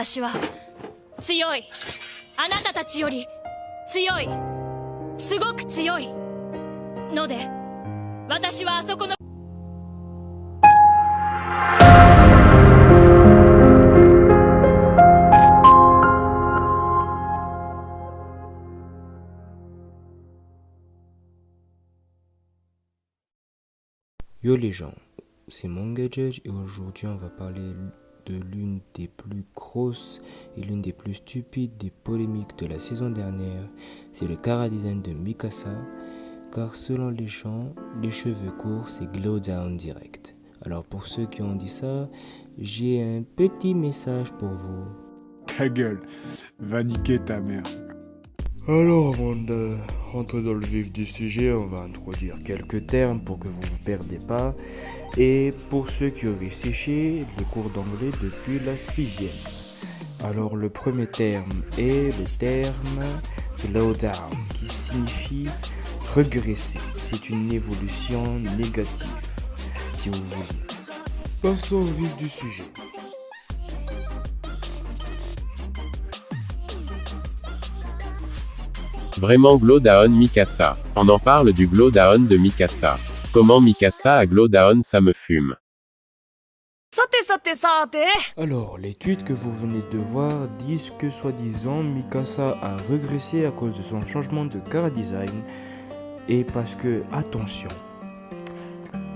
私は強い。あなたたちより強い。すごく強いので、私はあそこのYo les gens, c'est MangaJudge et aujourd'hui on va parler de l'une des plus grosses et l'une des plus stupides des polémiques de la saison dernière. C'est le chara-design de Mikasa, car selon les gens, les cheveux courts c'est glow down direct. Alors pour ceux qui ont dit ça, j'ai un petit message pour vous. Ta gueule, va niquer ta mère. Alors avant de rentrer dans le vif du sujet, on va introduire quelques termes pour que vous ne vous perdez pas. Et pour ceux qui auraient séché les cours d'anglais depuis la 6e. Alors le premier terme est le terme slow down qui signifie regresser. C'est une évolution négative, si vous voulez. Passons au vif du sujet. Vraiment glow down Mikasa. On en parle du glow down de Mikasa. Comment Mikasa a glow down, ça me fume. Alors, les tweets que vous venez de voir disent que soi-disant Mikasa a régressé à cause de son changement de chara-design et parce que, attention,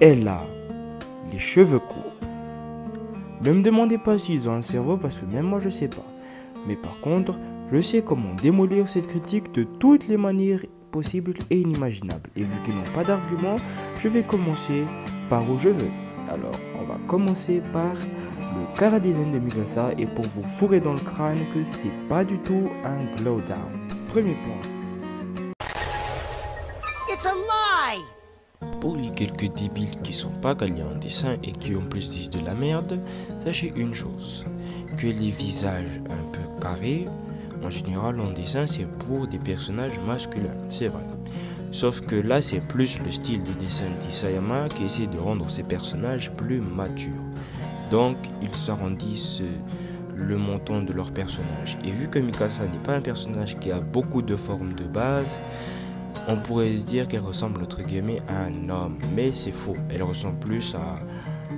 elle a les cheveux courts. Ne me demandez pas s'ils ont un cerveau parce que même moi je sais pas. Mais par contre, je sais comment démolir cette critique de toutes les manières possibles et inimaginables. Et vu qu'ils n'ont pas d'argument, je vais commencer par où je veux. Alors, on va commencer par le chara-design de Mikasa et pour vous fourrer dans le crâne que c'est pas du tout un glow down. Premier point. It's a lie! Pour les quelques débiles qui sont pas calés en dessin et qui en plus disent de la merde, sachez une chose, que les visages un peu carrés, en général en dessin c'est pour des personnages masculins, c'est vrai. Sauf que là c'est plus le style de dessin d'Isayama qui essaie de rendre ses personnages plus matures. Donc ils s'arrondissent le montant de leur personnage. Et vu que Mikasa n'est pas un personnage qui a beaucoup de formes de base, on pourrait se dire qu'elle ressemble entre guillemets à un homme. Mais c'est faux, elle ressemble plus à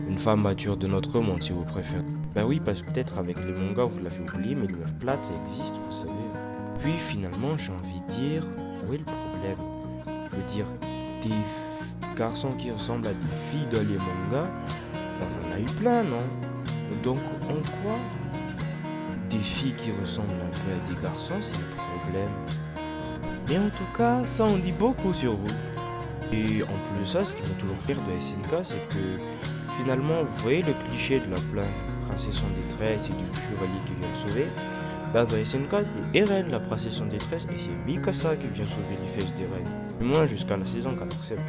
une femme mature de notre monde si vous préférez. Ben oui, parce que peut-être avec les mangas vous l'avez oublié, mais les meufs plates ça existe, vous savez. Puis finalement j'ai envie de dire, où est le problème? Je veux dire, des garçons qui ressemblent à des filles dans les mangas, on en a eu plein, non? Donc en quoi des filles qui ressemblent un peu à des garçons, c'est le problème? Mais en tout cas, ça en dit beaucoup sur vous. Et en plus de ça, ce qui m'a toujours fait de SNK, c'est que finalement, vous voyez le cliché de la princesse en détresse et du chevalier qui vient sauver. Bah dans SNK, c'est Eren la princesse en détresse et c'est Mikasa qui vient sauver les fesses d'Eren. Du moins jusqu'à la saison 4, c'est bon.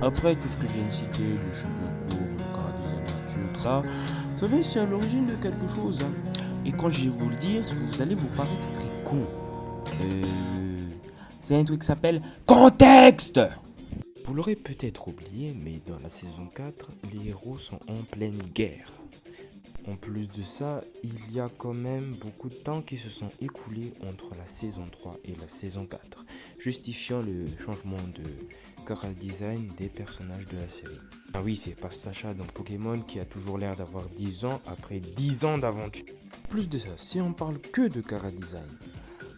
Après tout ce que je viens de citer, les cheveux courts, le chara-design nature, ça, vous savez, c'est à l'origine de quelque chose. Hein. Et quand je vais vous le dire, vous allez vous paraître très con. C'est un truc qui s'appelle contexte. Vous l'aurez peut-être oublié, mais dans la saison 4, les héros sont en pleine guerre. En plus de ça, il y a quand même beaucoup de temps qui se sont écoulés entre la saison 3 et la saison 4, justifiant le changement de chara-design des personnages de la série. Ah oui, c'est pas Sacha dans Pokémon qui a toujours l'air d'avoir 10 ans après 10 ans d'aventure. Plus de ça, si on parle que de chara-design,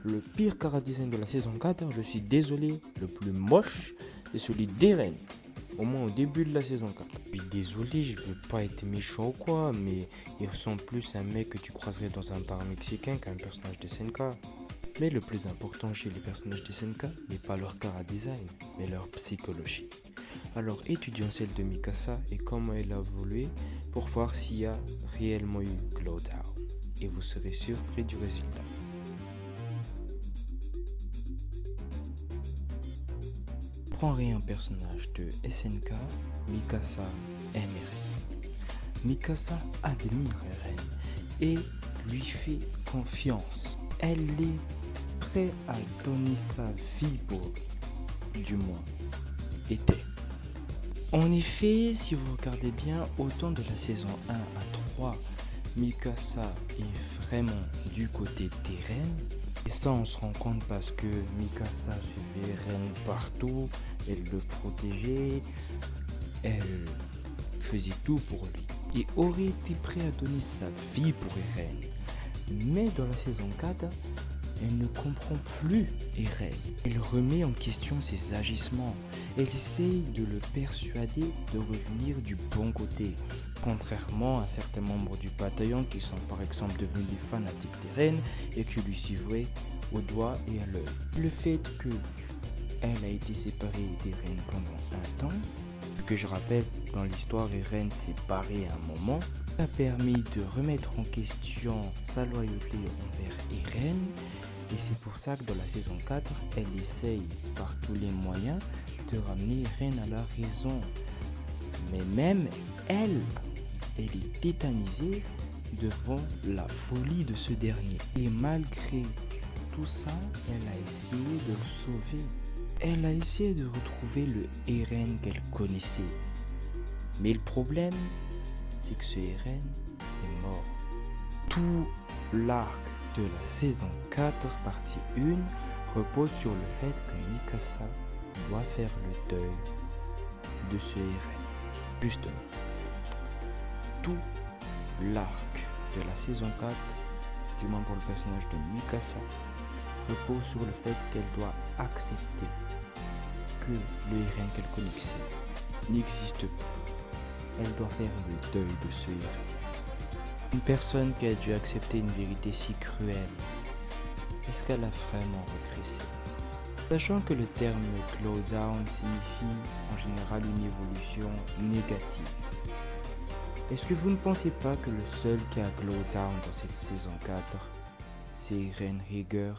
le pire chara-design de la saison 4, je suis désolé, le plus moche, c'est celui d'Eren. Au moins au début de la saison 4. Je suis désolé, je veux pas être méchant ou quoi, mais il ressemble plus à un mec que tu croiserais dans un bar mexicain qu'à un personnage de SNK. Mais le plus important chez les personnages de SNK n'est pas leur chara-design, mais leur psychologie. Alors étudions celle de Mikasa et comment elle a évolué pour voir s'il y a réellement eu glow down. Et vous serez surpris du résultat. Prendrait un personnage de SNK, Mikasa aime Eren. Mikasa admire Eren et lui fait confiance. Elle est prête à donner sa vie pour lui, du moins était. En effet, si vous regardez bien, autant de la saison 1 à 3 Mikasa est vraiment du côté d'Eren. Et ça, on se rend compte parce que Mikasa suivait Eren partout, elle le protégeait, elle faisait tout pour lui. Et aurait été prêt à donner sa vie pour Eren. Mais dans la saison 4, elle ne comprend plus Eren. Elle remet en question ses agissements. Elle essaye de le persuader de revenir du bon côté. Contrairement à certains membres du bataillon qui sont par exemple devenus des fanatiques d'Eren et qui lui suivraient au doigt et à l'œil. Le fait qu'elle a été séparée d'Eren pendant un temps, que je rappelle, dans l'histoire, Eren s'est barré à un moment, a permis de remettre en question sa loyauté envers Eren. Et c'est pour ça que dans la saison 4, elle essaye par tous les moyens de ramener Eren à la raison. Mais même elle est tétanisée devant la folie de ce dernier. Et malgré tout ça, elle a essayé de le sauver. Elle a essayé de retrouver le Eren qu'elle connaissait. Mais le problème, c'est que ce Eren est mort. Tout l'arc de la saison 4, partie 1, repose sur le fait que Mikasa doit faire le deuil de ce Eren. Justement, tout l'arc de la saison 4, du moins pour le personnage de Mikasa, repose sur le fait qu'elle doit accepter que le Eren qu'elle connaissait n'existe pas. Elle doit faire le deuil de ce Eren. Une personne qui a dû accepter une vérité si cruelle, est-ce qu'elle a vraiment régressé? Sachant que le terme glow down signifie en général une évolution négative. Est-ce que vous ne pensez pas que le seul qui a glow down dans cette saison 4, c'est Eren Yeager?